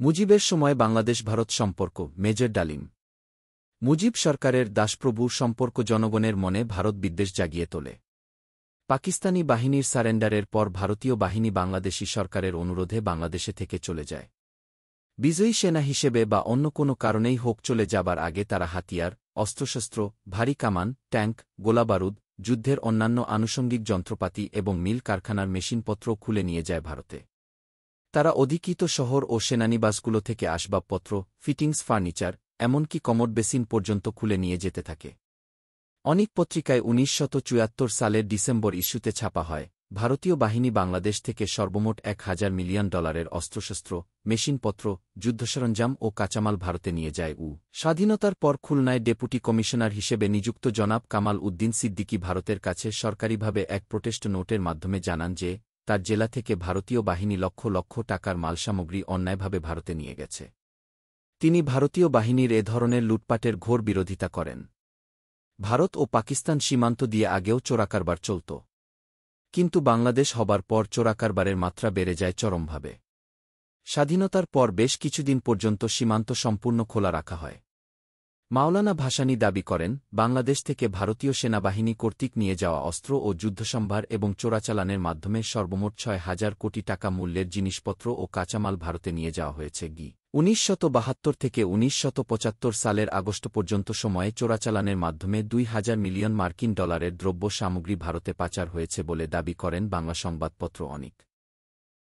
মুজিবের সময় বাংলাদেশ-ভারত সম্পর্ক মেজর ডালিম। মুজিব সরকারের দাসপ্রভু সম্পর্ক জনগণের মনে ভারত বিদ্বেষ জাগিয়ে তোলে। পাকিস্তানি বাহিনীর সারেন্ডারের পর ভারতীয় বাহিনী বাংলাদেশী সরকারের অনুরোধে বাংলাদেশে থেকে চলে যায়। বিজয়ী সেনা হিসেবে বা অন্য কোনো কারণেই হোক চলে যাবার আগে তারা হাতিয়ার, অস্ত্রশস্ত্র, ভারী কামান, ট্যাঙ্ক, গোলাবারুদ, যুদ্ধের অন্যান্য আনুষঙ্গিক যন্ত্রপাতি এবং মিল কারখানার মেশিনপত্র খুলে নিয়ে যায় ভারতে। তারা অধিকৃত শহর ও সেনানিবাসগুলো থেকে আসবাবপত্র, ফিটিংস, ফার্নিচার, এমনকি কমোড বেসিন পর্যন্ত খুলে নিয়ে যেতে থাকে। অনেক পত্রিকায় ১৯৭৪ সালের ডিসেম্বর ইস্যুতে ছাপা হয়, ভারতীয় বাহিনী বাংলাদেশ থেকে সর্বমোট $১,০০০ মিলিয়ন অস্ত্রশস্ত্র, মেশিনপত্র, যুদ্ধসরঞ্জাম ও কাঁচামাল ভারতে নিয়ে যায়। স্বাধীনতার পর খুলনায় ডেপুটি কমিশনার হিসেবে নিযুক্ত জনাব কামাল উদ্দিন সিদ্দিকী ভারতের কাছে সরকারিভাবে এক প্রোটেস্ট নোটের মাধ্যমে জানান যে, তার জেলা থেকে ভারতীয় বাহিনী লক্ষ লক্ষ টাকার মালসামগ্রী অন্যায়ভাবে ভারতে নিয়ে গেছে। তিনি ভারতীয় বাহিনীর এ ধরনের লুটপাটের ঘোর বিরোধিতা করেন। ভারত ও পাকিস্তান সীমান্ত দিয়ে আগেও চোরাকারবার চলত, কিন্তু বাংলাদেশ হবার পর চোরাকারবারের মাত্রা বেড়ে যায় চরমভাবে। স্বাধীনতার পর বেশ কিছুদিন পর্যন্ত সীমান্ত সম্পূর্ণ খোলা রাখা হয়। মাওলানা ভাসানী দাবি করেন, বাংলাদেশ থেকে ভারতীয় সেনাবাহিনী কর্তৃক নিয়ে যাওয়া অস্ত্র ও যুদ্ধসম্ভার এবং চোরাচালানের মাধ্যমে সর্বমোট ৬,০০০ কোটি টাকা মূল্যের জিনিসপত্র ও কাঁচামাল ভারতে নিয়ে যাওয়া হয়েছে। ১৯৭২ থেকে ১৯৭৫ সালের আগস্ট পর্যন্ত সময়ে চোরাচালানের মাধ্যমে ২,০০০ মিলিয়ন মার্কিন ডলারের দ্রব্য সামগ্রী ভারতে পাচার হয়েছে বলে দাবি করেন বাংলা সংবাদপত্র অনেক।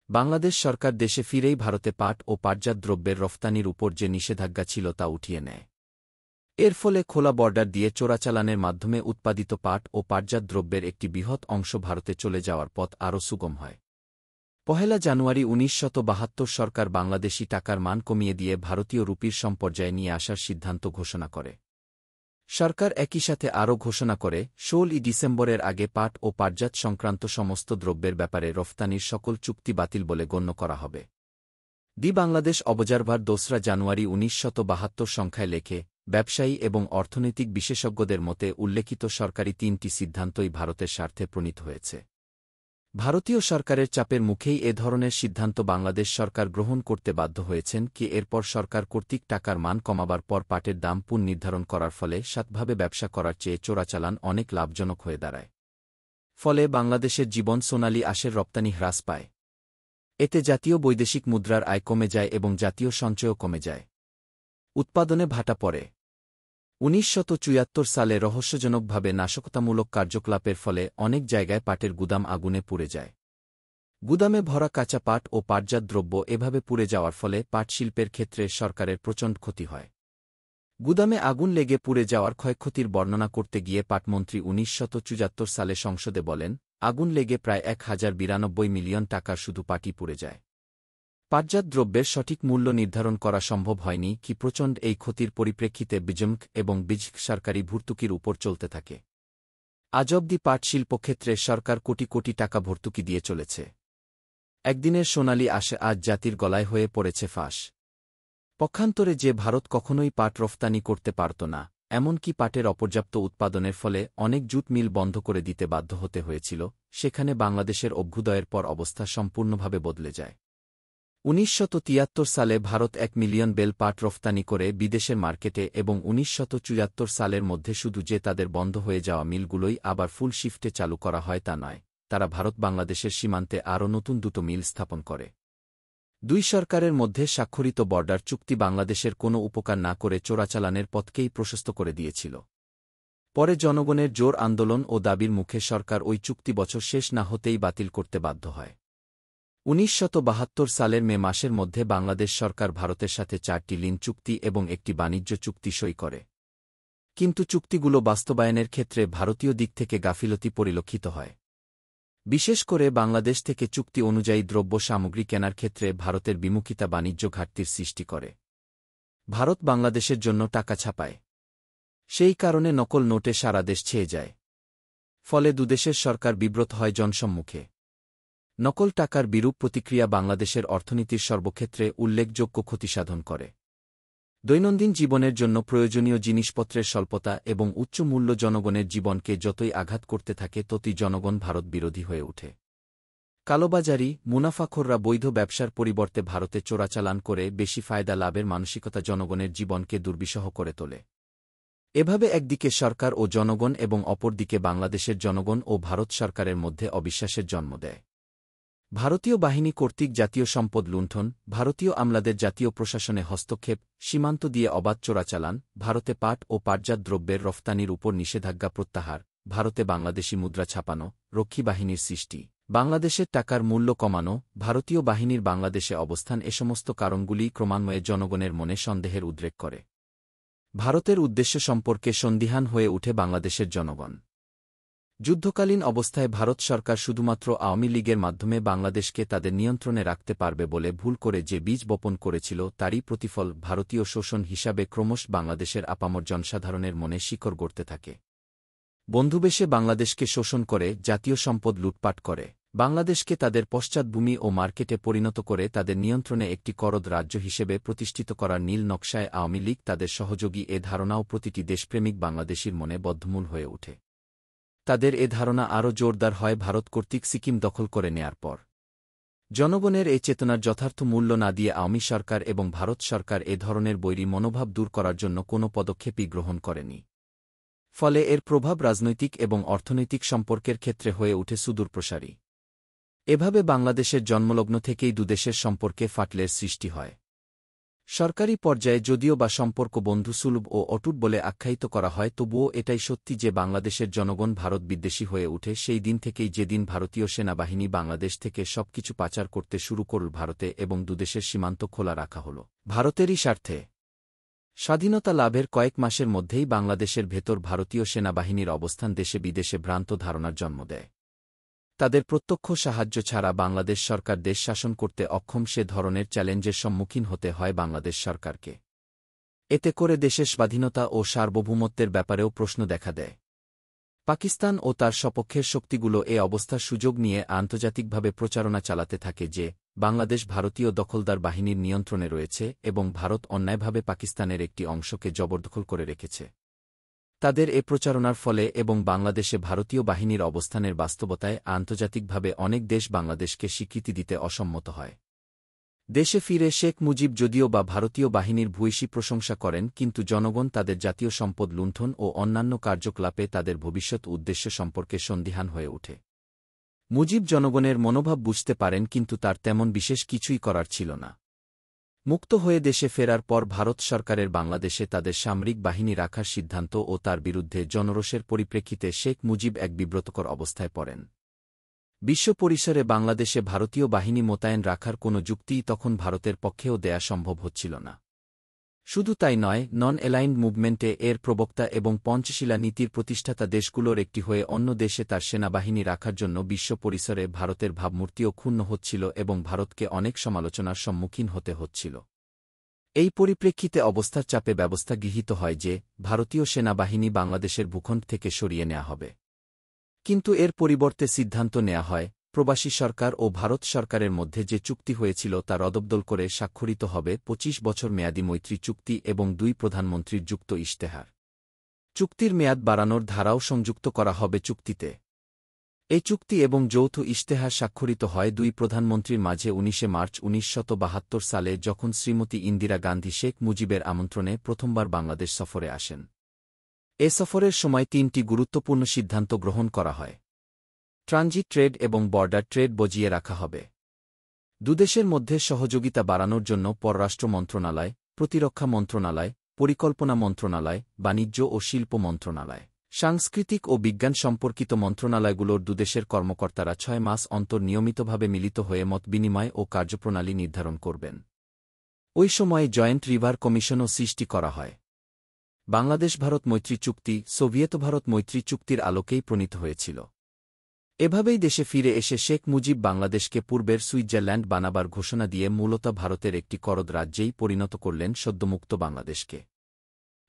বাংলাদেশ সরকার দেশে ফিরেই ভারতে পাট ও পাটজাত দ্রব্যের রফতানির উপর যে নিষেধাজ্ঞা ছিল তা উঠিয়ে নেয়। এর ফলে খোলা বর্ডার দিয়ে চোরাচালানের মাধ্যমে উৎপাদিত পাট ও পাটজাত দ্রব্যের একটি বৃহৎ অংশ ভারতে চলে যাওয়ার পথ আরও সুগম হয়। ১ জানুয়ারি ১৯৭২ সরকার বাংলাদেশি টাকার মান কমিয়ে দিয়ে ভারতীয় রুপির সমপর্যায়ে নিয়ে আসার সিদ্ধান্ত ঘোষণা করে। সরকার একই সাথে আরও ঘোষণা করে, ১৬ ডিসেম্বরের আগে পাট ও পাটজাত সংক্রান্ত সমস্ত দ্রব্যের ব্যাপারে রফতানির সকল চুক্তি বাতিল বলে গণ্য করা হবে। দি বাংলাদেশ অবজারভার ২রা জানুয়ারি ১৯৭২ সংখ্যায় লেখে, ব্যবসায়ী এবং অর্থনৈতিক বিশেষজ্ঞদের মতে উল্লেখিত সরকারি ৩টি সিদ্ধান্তই ভারতের স্বার্থে প্রণীত হয়েছে। ভারতীয় সরকারের চাপের মুখেই এ ধরনের সিদ্ধান্ত বাংলাদেশ সরকার গ্রহণ করতে বাধ্য হয়েছেন। এরপর সরকার কর্তৃক টাকার মান কমাবার পর পাটের দাম পুনর্নির্ধারণ করার ফলে সৎভাবে ব্যবসা করার চেয়ে চোরাচালান অনেক লাভজনক হয়ে দাঁড়ায়। ফলে বাংলাদেশের জীবন সোনালী আঁশের রপ্তানি হ্রাস পায়। এতে জাতীয় বৈদেশিক মুদ্রার আয় কমে যায় এবং জাতীয় সঞ্চয়ও কমে যায়। উৎপাদনে ভাটা পড়ে। ১৯৭৪ সালে রহস্যজনকভাবে নাশকতামূলক কার্যকলাপের ফলে অনেক জায়গায় পাটের গুদাম আগুনে পুড়ে যায়। গুদামে ভরা কাঁচা পাট ও পাটজাত দ্রব্য এভাবে পুড়ে যাওয়ার ফলে পাট শিল্পের ক্ষেত্রে সরকারের প্রচণ্ড ক্ষতি হয়। গুদামে আগুন লেগে পুড়ে যাওয়ার ক্ষয়ক্ষতির বর্ণনা করতে গিয়ে পাটমন্ত্রী ১৯৭৪ সালে সংসদে বলেন, আগুন লেগে প্রায় ১,০৯২ মিলিয়ন টাকার শুধু পাটই পুড়ে যায়। পাটজাত দ্রব্যের সঠিক মূল্য নির্ধারণ করা সম্ভব হয়নি। প্রচণ্ড এই ক্ষতির পরিপ্রেক্ষিতে বিজমক এবং বিজক সরকারি ভর্তুকির উপর চলতে থাকে। আজ অবধি পাট শিল্পক্ষেত্রে সরকার কোটি কোটি টাকা ভর্তুকি দিয়ে চলেছে। একদিনের সোনালী আশা আজ জাতির গলায় হয়ে পড়েছে ফাঁস। পক্ষান্তরে যে ভারত কখনোই পাট রফতানি করতে পারত না, এমনকি পাটের অপর্যাপ্ত উৎপাদনের ফলে অনেক জুট মিল বন্ধ করে দিতে বাধ্য হতে হয়েছিল, সেখানে বাংলাদেশের অভ্যুদয়ের পর অবস্থা সম্পূর্ণভাবে বদলে যায়। ১৯৭৩ সালে ভারত ১ মিলিয়ন বেল পাট রফতানি করে বিদেশের মার্কেটে এবং ১৯৭৪ সালের মধ্যে শুধু যে তাদের বন্ধ হয়ে যাওয়া মিলগুলোই আবার ফুল শিফটে চালু করা হয় তা নয়, তারা ভারত বাংলাদেশের সীমান্তে আরও নতুন দুটো মিল স্থাপন করে। দুই সরকারের মধ্যে স্বাক্ষরিত বর্ডার চুক্তি বাংলাদেশের কোনো উপকার না করে চোরাচালানের পথকেই প্রশস্ত করে দিয়েছিল। পরে জনগণের জোর আন্দোলন ও দাবির মুখে সরকার ওই চুক্তি বছর শেষ না হতেই বাতিল করতে বাধ্য হয়। ১৯৭২ সালের মে মাসের মধ্যে বাংলাদেশ সরকার ভারতের সাথে ৪টি ঋণ চুক্তি এবং একটি বাণিজ্য চুক্তি সই করে। কিন্তু চুক্তিগুলো বাস্তবায়নের ক্ষেত্রে ভারতীয় দিক থেকে গাফিলতি পরিলক্ষিত হয়। বিশেষ করে বাংলাদেশ থেকে চুক্তি অনুযায়ী দ্রব্য সামগ্রী কেনার ক্ষেত্রে ভারতের বিমুখিতা বাণিজ্য ঘাটতির সৃষ্টি করে। ভারত বাংলাদেশের জন্য টাকা ছাপায়। সেই কারণে নকল নোটে সারা দেশ ছেয়ে যায়। ফলে দুদেশের সরকার বিব্রত হয় জনসম্মুখে। নকল টাকার বিরূপ প্রতিক্রিয়া বাংলাদেশের অর্থনীতির সর্বক্ষেত্রে উল্লেখযোগ্য ক্ষতিসাধন করে। দৈনন্দিন জীবনের জন্য প্রয়োজনীয় জিনিসপত্রের স্বল্পতা এবং উচ্চ মূল্য জনগণের জীবনকে যতই আঘাত করতে থাকে ততই জনগণ ভারত বিরোধী হয়ে ওঠে। কালোবাজারি, মুনাফাখোররা বৈধ ব্যবসার পরিবর্তে ভারতে চোরাচালান করে বেশি ফায়দা লাভের মানসিকতা জনগণের জীবনকে দুর্বিষহ করে তোলে। এভাবে একদিকে সরকার ও জনগণ এবং অপরদিকে বাংলাদেশের জনগণ ও ভারত সরকারের মধ্যে অবিশ্বাসের জন্ম দেয়। ভারতীয় বাহিনী কর্তৃক জাতীয় সম্পদ লুণ্ঠন, ভারতীয় আমলাদের জাতীয় প্রশাসনে হস্তক্ষেপ, সীমান্ত দিয়ে অবাধ চোরাচালান, ভারতে পাট ও পাটজাত দ্রব্যের রফতানির উপর নিষেধাজ্ঞা প্রত্যাহার, ভারতে বাংলাদেশি মুদ্রা ছাপানো, রক্ষী বাহিনীর সৃষ্টি, বাংলাদেশের টাকার মূল্য কমানো, ভারতীয় বাহিনীর বাংলাদেশে অবস্থান এ সমস্ত কারণগুলি ক্রমান্বয়ে জনগণের মনে সন্দেহের উদ্রেক করে। ভারতের উদ্দেশ্য সম্পর্কে সন্দিহান হয়ে উঠে বাংলাদেশের জনগণ। যুদ্ধকালীন অবস্থায় ভারত সরকার শুধুমাত্র আওয়ামী লীগের মাধ্যমে বাংলাদেশকে তাদের নিয়ন্ত্রণে রাখতে পারবে বলে ভুল করে যে বীজ বপন করেছিল তারই প্রতিফল ভারতীয় শোষণ হিসাবে ক্রমশ বাংলাদেশের আপামর জনসাধারণের মনে শিকড় গড়তে থাকে। বন্ধুবেশে বাংলাদেশকে শোষণ করে, জাতীয় সম্পদ লুটপাট করে, বাংলাদেশকে তাদের পশ্চাৎভূমি ও মার্কেটে পরিণত করে তাদের নিয়ন্ত্রণে একটি করদ রাজ্য হিসেবে প্রতিষ্ঠিত করার নীল নকশায় আওয়ামী লীগ তাদের সহযোগী এ ধারণাও প্রতিটি দেশপ্রেমিক বাংলাদেশীর মনে বদ্ধমূল হয়ে ওঠে। তাদের এ ধারণা আরও জোরদার হয় ভারত কর্তৃক সিকিম দখল করে নেয়ার পর। জনগণের এই চেতনার যথার্থ মূল্য না দিয়ে আওয়ামী সরকার এবং ভারত সরকার এ ধরনের বৈরী মনোভাব দূর করার জন্য কোনো পদক্ষেপই গ্রহণ করেনি। ফলে এর প্রভাব রাজনৈতিক এবং অর্থনৈতিক সম্পর্কের ক্ষেত্রে হয়ে ওঠে সুদূরপ্রসারী। এভাবে বাংলাদেশের জন্মলগ্ন থেকেই দুদেশের সম্পর্কে ফাটলের সৃষ্টি হয়। সরকারি পর্যায়ে যদিও বা সম্পর্ক বন্ধুসুলভ ও অটুট বলে আখ্যায়িত করা হয়, তবুও এটাই সত্যি যে বাংলাদেশের জনগণ ভারত বিদ্বেষী হয়ে ওঠে সেই দিন থেকেই, যেদিন ভারতীয় সেনাবাহিনী বাংলাদেশ থেকে সবকিছু পাচার করতে শুরু করল ভারতে এবং দুদেশের সীমান্ত খোলা রাখা হল ভারতেরই স্বার্থে। স্বাধীনতা লাভের কয়েক মাসের মধ্যেই বাংলাদেশের ভেতর ভারতীয় সেনাবাহিনীর অবস্থান দেশে বিদেশে ভ্রান্ত ধারণার জন্ম দেয়। তাদের প্রত্যক্ষ সাহায্য ছাড়া বাংলাদেশ সরকার দেশ শাসন করতে অক্ষম, সে ধরনের চ্যালেঞ্জের সম্মুখীন হতে হয় বাংলাদেশ সরকারকে। এতে করে দেশের স্বাধীনতা ও সার্বভৌমত্বের ব্যাপারেও প্রশ্ন দেখা দেয়। পাকিস্তান ও তার সপক্ষের শক্তিগুলো এ অবস্থার সুযোগ নিয়ে আন্তর্জাতিকভাবে প্রচারণা চালাতে থাকে যে বাংলাদেশ ভারতীয় দখলদার বাহিনীর নিয়ন্ত্রণে রয়েছে এবং ভারত অন্যায়ভাবে পাকিস্তানের একটি অংশকে জবরদখল করে রেখেছে। তাদের এ প্রচারণার ফলে এবং বাংলাদেশে ভারতীয় বাহিনীর অবস্থানের বাস্তবতায় আন্তর্জাতিকভাবে অনেক দেশ বাংলাদেশকে স্বীকৃতি দিতে অসম্মত হয়। দেশে ফিরে শেখ মুজিব যদিও বা ভারতীয় বাহিনীর ভূয়সী প্রশংসা করেন, কিন্তু জনগণ তাদের জাতীয় সম্পদ লুণ্ঠন ও অন্যান্য কার্যকলাপে তাদের ভবিষ্যৎ উদ্দেশ্য সম্পর্কে সন্দিহান হয়ে ওঠে। মুজিব জনগণের মনোভাব বুঝতে পারেন, কিন্তু তার তেমন বিশেষ কিছুই করার ছিল না। মুক্ত হয়ে দেশে ফেরার পর ভারত সরকারের বাংলাদেশে তাদের সামরিক বাহিনী রাখার সিদ্ধান্ত ও তার বিরুদ্ধে জনরোষের পরিপ্রেক্ষিতে শেখ মুজিব এক বিব্রতকর অবস্থায় পড়েন। বিশ্ব পরিসরে বাংলাদেশে ভারতীয় বাহিনী মোতায়েন রাখার কোনো যুক্তিই তখন ভারতের পক্ষেও দেয়া সম্ভব হচ্ছিল না। শুধু তাই নয়, নন অ্যালাইন্ড মুভমেন্টে এর প্রবক্তা এবং পঞ্চশীলা নীতির প্রতিষ্ঠাতা দেশগুলোর একটি হয়ে অন্য দেশে তার সেনাবাহিনী রাখার জন্য বিশ্ব পরিসরে ভারতের ভাবমূর্তিও ক্ষুণ্ণ হচ্ছিল এবং ভারতকে অনেক সমালোচনার সম্মুখীন হতে হচ্ছিল। এই পরিপ্রেক্ষিতে অবস্থার চাপে ব্যবস্থা গৃহীত হয় যে ভারতীয় সেনাবাহিনী বাংলাদেশের ভূখণ্ড থেকে সরিয়ে নেওয়া হবে। কিন্তু এর পরিবর্তে সিদ্ধান্ত নেওয়া হয় প্রবাসী সরকার ও ভারত সরকারের মধ্যে যে চুক্তি হয়েছিল তা রদবদল করে স্বাক্ষরিত হবে ২৫ বছর মেয়াদী মৈত্রী চুক্তি এবং ২ প্রধানমন্ত্রীর যুক্ত ইশতেহার। চুক্তির মেয়াদ বাড়ানোর ধারাও সংযুক্ত করা হবে চুক্তিতে। এই চুক্তি এবং যৌথ ইশতেহার স্বাক্ষরিত হয় ২ প্রধানমন্ত্রীর মাঝে ১৯ মার্চ ১৯৭২ সালে, যখন শ্রীমতী ইন্দিরা গান্ধী শেখ মুজিবের আমন্ত্রণে প্রথমবার বাংলাদেশ সফরে আসেন। এ সফরের সময় ৩টি গুরুত্বপূর্ণ সিদ্ধান্ত গ্রহণ করা হয়। ট্রানজিট ট্রেড এবং বর্ডার ট্রেড বজিয়ে রাখা হবে। দুদেশের মধ্যে সহযোগিতা বাড়ানোর জন্য পররাষ্ট্র মন্ত্রণালয়, প্রতিরক্ষা মন্ত্রণালয়, পরিকল্পনা মন্ত্রণালয়, বাণিজ্য ও শিল্প মন্ত্রণালয়, সাংস্কৃতিক ও বিজ্ঞান সম্পর্কিত মন্ত্রণালয়গুলোর দুদেশের কর্মকর্তারা ৬ মাস অন্তর নিয়মিতভাবে মিলিত হয়ে মত বিনিময় ও কার্যপ্রণালী নির্ধারণ করবেন। ওই সময়ে জয়েন্ট রিভার কমিশনও সৃষ্টি করা হয়। বাংলাদেশ ভারত মৈত্রী চুক্তি সোভিয়েত ভারত মৈত্রী চুক্তির আলোকেই প্রণীত হয়েছিল। এভাবেই দেশে ফিরে এসে শেখ মুজিব বাংলাদেশকে পূর্বের সুইজারল্যান্ড বানাবার ঘোষণা দিয়ে মূলত ভারতের একটি করদ রাজ্যেই পরিণত করলেন সদ্যমুক্ত বাংলাদেশকে।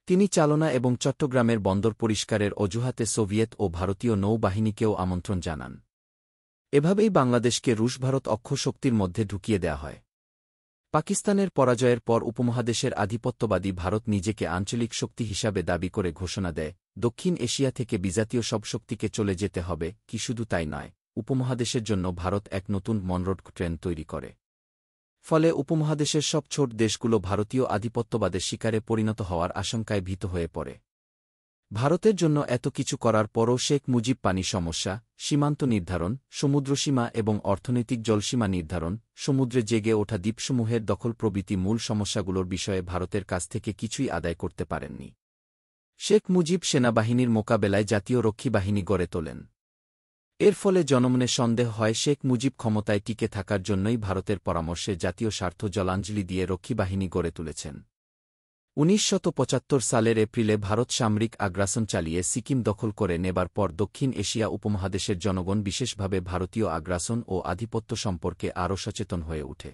তিনি চালনা এবং চট্টগ্রামের বন্দর পরিষ্কারের অজুহাতে সোভিয়েত ও ভারতীয় নৌবাহিনীকেও আমন্ত্রণ জানান। এভাবেই বাংলাদেশকে রুশ ভারত অক্ষশক্তির মধ্যে ঢুকিয়ে দেয়া হয়। পাকিস্তানের পরাজয়ের পর উপমহাদেশের আধিপত্যবাদী ভারত নিজেকে আঞ্চলিক শক্তি হিসাবে দাবি করে ঘোষণা দেয় দক্ষিণ এশিয়া থেকে বিজাতীয় সব শক্তিকে চলে যেতে হবে, কি শুধু তাই নয়, উপমহাদেশের জন্য ভারত এক নতুন মনরোড ট্রেন তৈরি করে। ফলে উপমহাদেশের সব ছোট দেশগুলো ভারতীয় আধিপত্যবাদের শিকারে পরিণত হওয়ার আশঙ্কায় ভীত হয়ে পড়ে। ভারতের জন্য এত কিছু করার পরও শেখ মুজিব পানি সমস্যা, সীমান্ত নির্ধারণ, সমুদ্রসীমা এবং অর্থনৈতিক জলসীমা নির্ধারণ, সমুদ্রে জেগে ওঠা দ্বীপসমূহের দখল প্রভৃতি মূল সমস্যাগুলোর বিষয়ে ভারতের কাছ থেকে কিছুই আদায় করতে পারেননি। শেখ মুজিব সেনাবাহিনীর মোকাবেলায় জাতীয় রক্ষী বাহিনী গড়ে তোলেন। এর ফলে জনমনে সন্দেহ হয় শেখ মুজিব ক্ষমতায় টিকে থাকার জন্যই ভারতের পরামর্শে জাতীয় স্বার্থ জলাঞ্জলি দিয়ে রক্ষী বাহিনী গড়ে তুলেছেন। 1975 সালের এপ্রিলে ভারত সামরিক আগ্রাসন চালিয়ে সিকিম দখল করে নেবার পর দক্ষিণ এশিয়া উপমহাদেশের জনগণ বিশেষভাবে ভারতীয় আগ্রাসন ও আধিপত্য সম্পর্কে আরও সচেতন হয়ে ওঠে।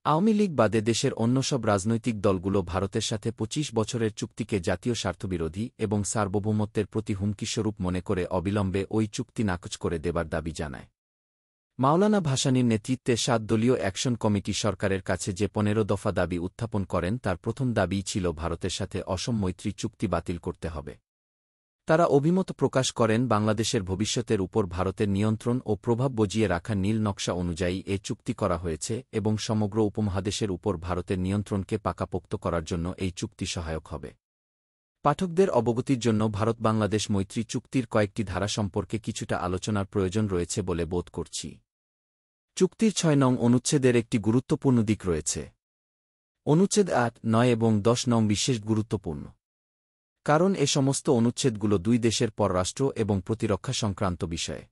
আওয়ামী লীগ বাদে দেশের অন্য সব রাজনৈতিক দলগুলো ভারতের সাথে 25 বছরের চুক্তিকে জাতীয় স্বার্থবিরোধী এবং সার্বভৌমত্বের প্রতি হুমকিস্বরূপ মনে করে অবিলম্বে ওই চুক্তি নাকচ করে দেবার দাবি জানায়। মাওলানা ভাসানীর নেতৃত্বে 7 দলীয় অ্যাকশন কমিটি সরকারের কাছে যে 15 দফা দাবি উত্থাপন করেন তার প্রথম দাবিই ছিল ভারতের সাথে অসম মৈত্রী চুক্তি বাতিল করতে হবে। তারা অভিমত প্রকাশ করেন বাংলাদেশের ভবিষ্যতের উপর ভারতের নিয়ন্ত্রণ ও প্রভাব বজিয়ে রাখা নীল নকশা অনুযায়ী এ চুক্তি করা হয়েছে এবং সমগ্র উপমহাদেশের উপর ভারতের নিয়ন্ত্রণকে পাকাপোক্ত করার জন্য এই চুক্তি সহায়ক হবে। পাঠকদের অবগতির জন্য ভারত বাংলাদেশ মৈত্রী চুক্তির কয়েকটি ধারা সম্পর্কে কিছুটা আলোচনার প্রয়োজন রয়েছে বলে বোধ করছি। চুক্তির 6 নং অনুচ্ছেদের একটি গুরুত্বপূর্ণ দিক রয়েছে। অনুচ্ছেদ 8, 9 এবং 10 নং বিশেষ গুরুত্বপূর্ণ, কারণ এ সমস্ত অনুচ্ছেদগুলো দুই দেশের পররাষ্ট্র এবং প্রতিরক্ষা সংক্রান্ত বিষয়ে।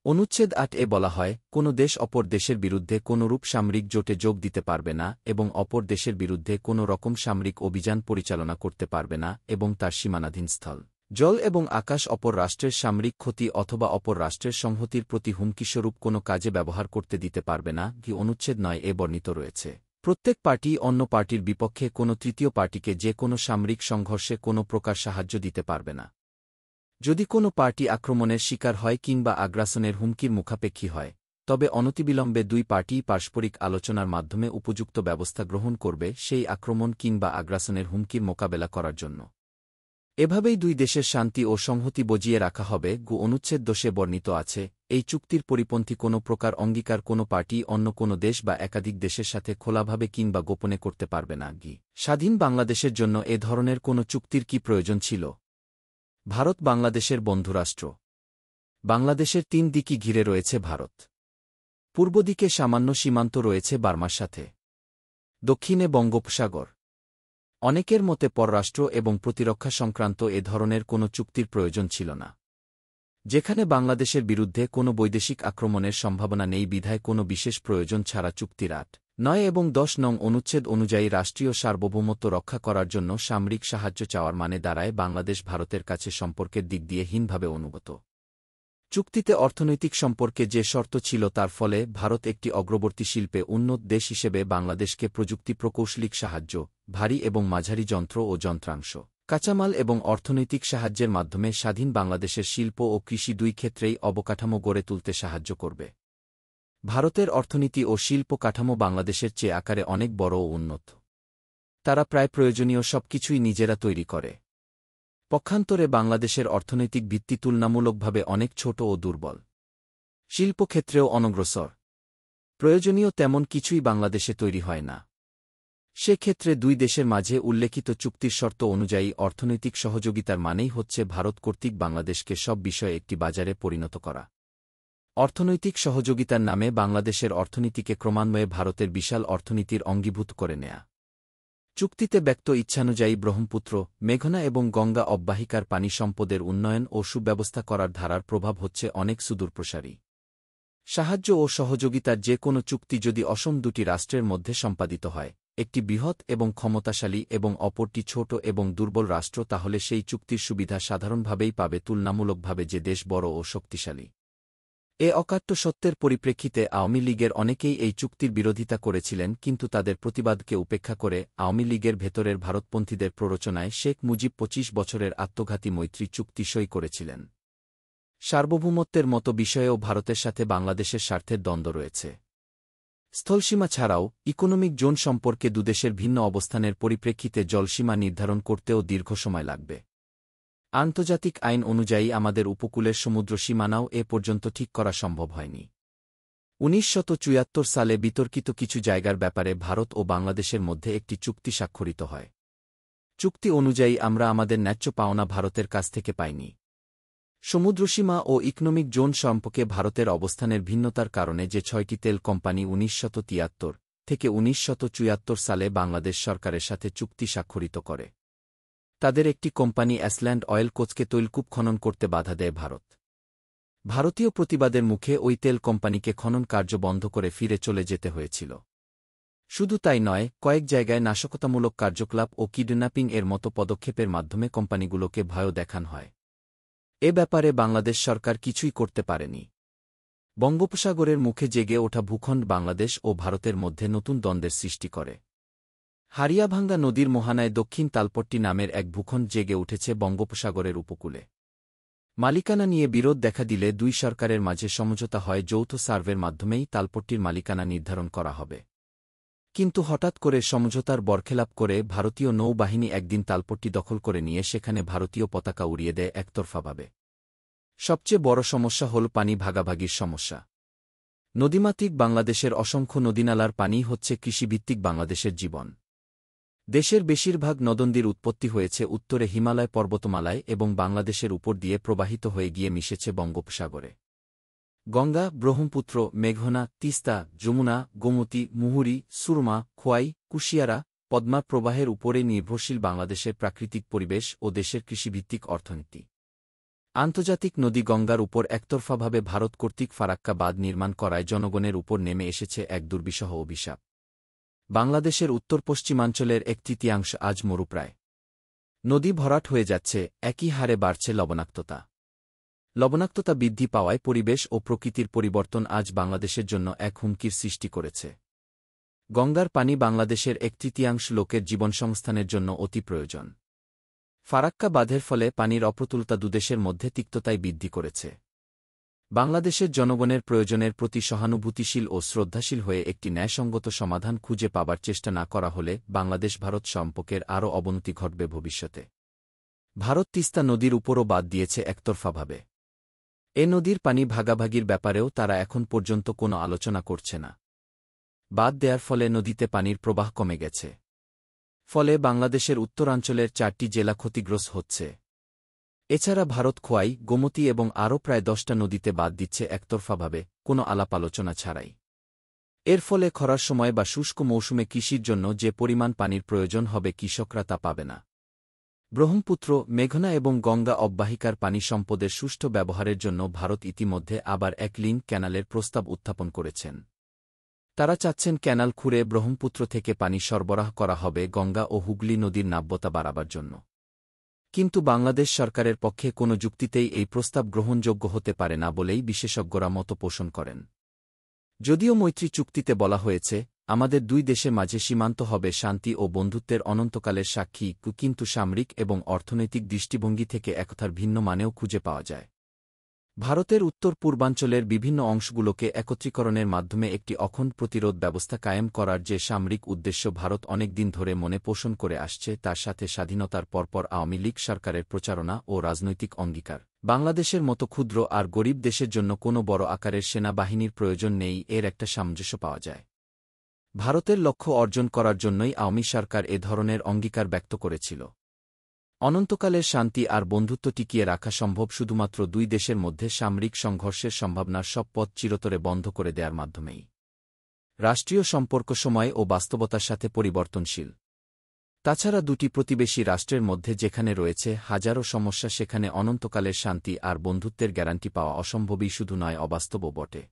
অনুচ্ছেদ 8 বলা হয়, কোনো দেশ অপর দেশের বিরুদ্ধে কোনরূপ সামরিক জোটে যোগ দিতে পারবে না এবং অপর দেশের বিরুদ্ধে কোনো রকম সামরিক অভিযান পরিচালনা করতে পারবে না এবং তার সীমানাধীন স্থল, জল এবং আকাশ অপর রাষ্ট্রের সামরিক ক্ষতি অথবা অপর রাষ্ট্রের সংহতির প্রতি হুমকিস্বরূপ কোনো কাজে ব্যবহার করতে দিতে পারবে না। কি অনুচ্ছেদ 9 বর্ণিত রয়েছে, প্রত্যেক পার্টি অন্য পার্টির বিপক্ষে কোনো তৃতীয় পার্টিকে যে কোনো সামরিক সংঘর্ষে কোনো প্রকার সাহায্য দিতে পারবে না। যদি কোনো পার্টি আক্রমণের শিকার হয় কিংবা আগ্রাসনের হুমকির মুখাপেক্ষী হয়, তবে অনতিবিলম্বে দুই পার্টিই পারস্পরিক আলোচনার মাধ্যমে উপযুক্ত ব্যবস্থা গ্রহণ করবে সেই আক্রমণ কিংবা আগ্রাসনের হুমকির মোকাবেলা করার জন্য। এভাবেই দুই দেশের শান্তি ও সংহতি বজিয়ে রাখা হবে। অনুচ্ছেদ 10 বর্ণিত আছে, এই চুক্তির পরিপন্থী কোনো প্রকার অঙ্গীকার কোনো পার্টি অন্য কোনো দেশ বা একাধিক দেশের সাথে খোলাভাবে কিংবা গোপনে করতে পারবে না। স্বাধীন বাংলাদেশের জন্য এ ধরনের কোনো চুক্তির কি প্রয়োজন ছিল? ভারত বাংলাদেশের বন্ধুরাষ্ট্র। বাংলাদেশের 3 দিকই ঘিরে রয়েছে ভারত। পূর্ব দিকে সামান্য সীমান্ত রয়েছে বার্মার সাথে, দক্ষিণে বঙ্গোপসাগর। অনেকের মতে পররাষ্ট্র এবং প্রতিরক্ষা সংক্রান্ত এ ধরনের কোনো চুক্তির প্রয়োজন ছিল না। যেখানে বাংলাদেশের বিরুদ্ধে কোনো বৈদেশিক আক্রমণের সম্ভাবনা নেই বিধায় কোনো বিশেষ প্রয়োজন ছাড়া চুক্তির 8, 9 এবং 10 নং অনুচ্ছেদ অনুযায়ী রাষ্ট্রীয় সার্বভৌমত্ব রক্ষা করার জন্য সামরিক সাহায্য চাওয়ার মানে দাঁড়ায় বাংলাদেশ ভারতের কাছে সম্পর্কের দিক দিয়ে হীনভাবে অনুগত। চুক্তিতে অর্থনৈতিক সম্পর্কে যে শর্ত ছিল তার ফলে ভারত একটি অগ্রবর্তী শিল্পে উন্নত দেশ হিসেবে বাংলাদেশকে প্রযুক্তি প্রকৌশলিক সাহায্য, ভারী এবং মাঝারি যন্ত্র ও যন্ত্রাংশ, কাঁচামাল এবং অর্থনৈতিক সাহায্যের মাধ্যমে স্বাধীন বাংলাদেশের শিল্প ও কৃষি দুই ক্ষেত্রেই অবকাঠামো গড়ে তুলতে সাহায্য করবে। ভারতের অর্থনীতি ও শিল্প কাঠামো বাংলাদেশের চেয়ে আকারে অনেক বড় ও উন্নত। তারা প্রায় প্রয়োজনীয় সবকিছুই নিজেরা তৈরি করে। পক্ষান্তরে বাংলাদেশের অর্থনৈতিক ভিত্তি তুলনামূলকভাবে অনেক ছোট ও দুর্বল, শিল্পক্ষেত্রেও অনগ্রসর। প্রয়োজনীয় তেমন কিছুই বাংলাদেশে তৈরি হয় না। সেক্ষেত্রে দুই দেশের মাঝে উল্লেখিত চুক্তির শর্ত অনুযায়ী অর্থনৈতিক সহযোগিতার মানেই হচ্ছে ভারত কর্তৃক বাংলাদেশকে সব বিষয়ে একটি বাজারে পরিণত করা। অর্থনৈতিক সহযোগিতার নামে বাংলাদেশের অর্থনীতিকে ক্রমান্বয়ে ভারতের বিশাল অর্থনীতির অঙ্গীভূত করে নেয়া। চুক্তিতে ব্যক্ত ইচ্ছানুযায়ী ব্রহ্মপুত্র, মেঘনা এবং গঙ্গা অববাহিকার পানি সম্পদের উন্নয়ন ও সুব্যবস্থা করার ধারার প্রভাব হচ্ছে অনেক সুদূরপ্রসারী। সাহায্য ও সহযোগিতার যে কোনো চুক্তি যদি অসম দুটি রাষ্ট্রের মধ্যে সম্পাদিত হয়, একটি বৃহৎ এবং ক্ষমতাশালী এবং অপরটি ছোট এবং দুর্বল রাষ্ট্র, তাহলে সেই চুক্তির সুবিধা সাধারণভাবেই পাবে তুলনামূলকভাবে যে দেশ বড় ও শক্তিশালী। এ অকাট্য সত্যের পরিপ্রেক্ষিতে আওয়ামী লীগের অনেকেই এই চুক্তির বিরোধিতা করেছিলেন, কিন্তু তাদের প্রতিবাদকে উপেক্ষা করে আওয়ামী লীগের ভেতরের ভারতপন্থীদের প্ররোচনায় শেখ মুজিব 25 বছরের আত্মঘাতী মৈত্রী চুক্তি সই করেছিলেন। সার্বভৌমত্বের মতো বিষয়েও ভারতের সাথে বাংলাদেশের স্বার্থের দ্বন্দ্ব রয়েছে। স্থলসীমা ছাড়াও ইকোনমিক জোন সম্পর্কে দুদেশের ভিন্ন অবস্থানের পরিপ্রেক্ষিতে জলসীমা নির্ধারণ করতেও দীর্ঘ সময় লাগবে। আন্তর্জাতিক আইন অনুযায়ী আমাদের উপকূলের সমুদ্র সীমানাও এ পর্যন্ত ঠিক করা সম্ভব হয়নি। 1974 সালে বিতর্কিত কিছু জায়গার ব্যাপারে ভারত ও বাংলাদেশের মধ্যে একটি চুক্তি স্বাক্ষরিত হয়। চুক্তি অনুযায়ী আমরা আমাদের ন্যায্য পাওনা ভারতের কাছ থেকে পাইনি। সমুদ্রসীমা ও ইকোনমিক জোন সম্পর্কে ভারতের অবস্থানের ভিন্নতার কারণে যে 6টি তেল কোম্পানি 1973 থেকে 1974 সালে বাংলাদেশ সরকারের সাথে চুক্তি স্বাক্ষরিত করে, তাদের একটি কোম্পানি অ্যাসল্যান্ড অয়েল কোচকে তৈলকূপ খনন করতে বাধা দেয় ভারত। ভারতীয় প্রতিবাদের মুখে ওই তেল কোম্পানিকে খনন কার্য বন্ধ করে ফিরে চলে যেতে হয়েছিল। শুধু তাই নয়, কয়েক জায়গায় নাশকতামূলক কার্যকলাপ ও কিডন্যাপিং এর মতো পদক্ষেপের মাধ্যমে কোম্পানিগুলোকে ভয় দেখান হয়। এ ব্যাপারে বাংলাদেশ সরকার কিছুই করতে পারেনি। বঙ্গোপসাগরের মুখে জেগে ওঠা ভূখণ্ড বাংলাদেশ ও ভারতের মধ্যে নতুন দ্বন্দ্বের সৃষ্টি করে। হারিয়াভাঙ্গা নদীর মোহানায় দক্ষিণ তালপট্টি নামের এক ভূখণ্ড জেগে উঠেছে বঙ্গোপসাগরের উপকূলে। মালিকানা নিয়ে বিরোধ দেখা দিলে দুই সরকারের মাঝে সমঝোতা হয় যৌথ সার্ভের মাধ্যমেই তালপট্টির মালিকানা নির্ধারণ করা হবে। কিন্তু হঠাৎ করে সমঝোতার বরখেলাপ করে ভারতীয় নৌবাহিনী একদিন তালপট্টি দখল করে নিয়ে সেখানে ভারতীয় পতাকা উড়িয়ে দেয় একতরফাভাবে। সবচেয়ে বড় সমস্যা হল পানি ভাগাভাগির সমস্যা। নদীমাতৃক বাংলাদেশের অসংখ্য নদীনালার পানি হচ্ছে কৃষিভিত্তিক বাংলাদেশের জীবন। দেশের বেশিরভাগ নদনদীর উৎপত্তি হয়েছে উত্তরে হিমালয় পর্বতমালায় এবং বাংলাদেশের উপর দিয়ে প্রবাহিত হয়ে গিয়ে মিশেছে বঙ্গোপসাগরে। গঙ্গা, ব্রহ্মপুত্র, মেঘনা, তিস্তা, যমুনা, গোমতী, মুহুরী, সুরমা, খোয়াই, কুশিয়ারা, পদ্মা প্রবাহের উপরে নির্ভরশীল বাংলাদেশের প্রাকৃতিক পরিবেশ ও দেশের কৃষিভিত্তিক অর্থনীতি। আন্তর্জাতিক নদী গঙ্গার উপর একতরফাভাবে ভারত কর্তৃক ফারাক্কা বাঁধ নির্মাণ করায় জনগণের উপর নেমে এসেছে এক দুর্বিষহ অভিশাপ। বাংলাদেশের উত্তর পশ্চিমাঞ্চলের 1/3 আজ মরুপ্রায়। নদী ভরাট হয়ে যাচ্ছে, একই হারে বাড়ছে লবণাক্ততা। লবণাক্ততা বৃদ্ধি পাওয়ায় পরিবেশ ও প্রকৃতির পরিবর্তন আজ বাংলাদেশের জন্য এক হুমকির সৃষ্টি করেছে। গঙ্গার পানি বাংলাদেশের 1/3 লোকের জীবনসংস্থানের জন্য অতি প্রয়োজন। ফারাক্কা বাঁধের ফলে পানির অপ্রতুলতা দুদেশের মধ্যে তিক্ততায় বৃদ্ধি করেছে। বাংলাদেশের জনগণের প্রয়োজনের প্রতি সহানুভূতিশীল ও শ্রদ্ধাশীল হয়ে একটি ন্যায়সঙ্গত সমাধান খুঁজে পাবার চেষ্টা না করা হলে বাংলাদেশ ভারত সম্পর্কের আরও অবনতি ঘটবে ভবিষ্যতে। ভারত তিস্তা নদীর উপরও বাদ দিয়েছে একতরফাভাবে। এ নদীর পানি ভাগাভাগির ব্যাপারেও তারা এখন পর্যন্ত কোনো আলোচনা করছে না। বাদ দেয়ার ফলে নদীতে পানির প্রবাহ কমে গেছে। ফলে বাংলাদেশের উত্তরাঞ্চলের 4টি জেলা ক্ষতিগ্রস্ত হচ্ছে। এছাড়া ভারত খোয়াই, গোমতী এবং আরও প্রায় 10টা নদীতে বাদ দিচ্ছে একতরফাভাবে, কোনো আলাপ আলোচনা ছাড়াই। এর ফলে খরার সময় বা শুষ্ক মৌসুমে কৃষির জন্য যে পরিমাণ পানির প্রয়োজন হবে কৃষকরা তা পাবে না। ব্রহ্মপুত্র, মেঘনা এবং গঙ্গা অববাহিকার পানি সম্পদের সুষ্ঠু ব্যবহারের জন্য ভারত ইতিমধ্যে আবার এক লিঙ্ক ক্যানালের প্রস্তাব উত্থাপন করেছেন। তারা চাচ্ছেন ক্যানাল খুঁড়ে ব্রহ্মপুত্র থেকে পানি সরবরাহ করা হবে গঙ্গা ও হুগলি নদীর নাব্যতা বাড়াবার জন্য। কিন্তু বাংলাদেশ সরকারের পক্ষে কোনো যুক্তিতেই এই প্রস্তাব গ্রহণযোগ্য হতে পারে না বলেই বিশেষজ্ঞরা মত পোষণ করেন। যদিও মৈত্রী চুক্তিতে বলা হয়েছে, আমাদের দুই দেশের মাঝে সীমান্ত হবে শান্তি ও বন্ধুত্বের অনন্তকালের সাক্ষী, কিন্তু সামরিক এবং অর্থনৈতিক দৃষ্টিভঙ্গি থেকে একথার ভিন্ন মানেও খুঁজে পাওয়া যায়। ভারতের উত্তর পূর্বাঞ্চলের বিভিন্ন অংশগুলোকে একত্রীকরণের মাধ্যমে একটি অখণ্ড প্রতিরোধ ব্যবস্থা কায়েম করার যে সামরিক উদ্দেশ্য ভারত অনেক দিন ধরে মনে পোষণ করে আসছে, তার সাথে স্বাধীনতার পরপর আওয়ামী লীগ সরকারের প্রচারণা ও রাজনৈতিক অঙ্গীকার। বাংলাদেশের মতো ক্ষুদ্র আর গরিব দেশের জন্য কোনো বড় আকারের সেনাবাহিনীর প্রয়োজন নেই, এর একটা সামঞ্জস্য পাওয়া যায়। ভারতের লক্ষ্য অর্জন করার জন্যই আওয়ামী সরকার এ ধরনের অঙ্গীকার ব্যক্ত করেছিল। অনন্তকালের শান্তি আর বন্ধুত্ব টিকিয়ে রাখা সম্ভব শুধুমাত্র দুই দেশের মধ্যে সামরিক সংঘর্ষের সম্ভাবনার সব পথ চিরতরে বন্ধ করে দেওয়ার মাধ্যমেই। রাষ্ট্রীয় সম্পর্ক সময় ও বাস্তবতার সাথে পরিবর্তনশীল। তাছাড়া দুটি প্রতিবেশী রাষ্ট্রের মধ্যে যেখানে রয়েছে হাজারো সমস্যা, সেখানে অনন্তকালের শান্তি আর বন্ধুত্বের গ্যারান্টি পাওয়া অসম্ভবই শুধু নয়, অবাস্তবও বটে।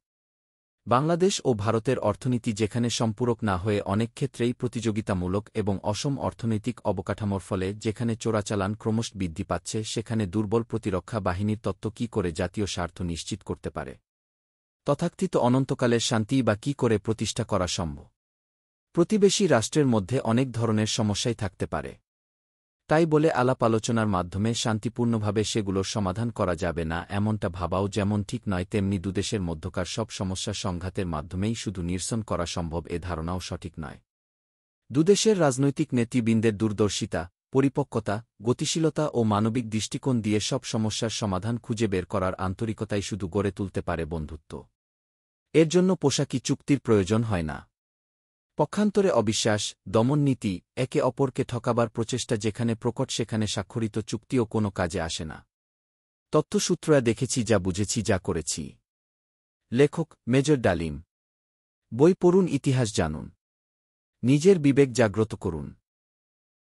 বাংলাদেশ ও ভারতের অর্থনীতি যেখানে সম্পূরক না হয়ে অনেক ক্ষেত্রেই প্রতিযোগিতামূলক এবং অসম অর্থনৈতিক অবকাঠামোর ফলে যেখানে চোরাচালান ক্রমশ বৃদ্ধি পাচ্ছে, সেখানে দুর্বল প্রতিরক্ষা বাহিনীর তত্ত্ব কী করে জাতীয় স্বার্থ নিশ্চিত করতে পারে? তথাকথিত অনন্তকালের শান্তি বা কী করে প্রতিষ্ঠা করা সম্ভব? প্রতিবেশী রাষ্ট্রের মধ্যে অনেক ধরনের সমস্যাই থাকতে পারে। তাই বলে আলাপ আলোচনার মাধ্যমে শান্তিপূর্ণভাবে সেগুলোর সমাধান করা যাবে না, এমনটা ভাবাও যেমন ঠিক নয়, তেমনি দুদেশের মধ্যকার সব সমস্যা সংঘাতের মাধ্যমেই শুধু নিরসন করা সম্ভব, এ ধারণাও সঠিক নয়। দুদেশের রাজনৈতিক নেতৃবৃন্দের দূরদর্শিতা, পরিপক্কতা, গতিশীলতা ও মানবিক দৃষ্টিকোণ দিয়ে সব সমস্যার সমাধান খুঁজে বের করার আন্তরিকতাই শুধু গড়ে তুলতে পারে বন্ধুত্ব। এর জন্য পোশাকি চুক্তির প্রয়োজন হয় না। পক্ষান্তরে অবিশ্বাস, দমননীতি, একে অপরকে ঠকাবার প্রচেষ্টা যেখানে প্রকট সেখানে স্বাক্ষরিত চুক্তিও কোনো কাজে আসে না। তথ্যসূত্রয়া দেখেছি যা বুঝেছি যা করেছি। লেখক মেজর ডালিম। বই পড়ুন, ইতিহাস জানুন। নিজের বিবেক জাগ্রত করুন।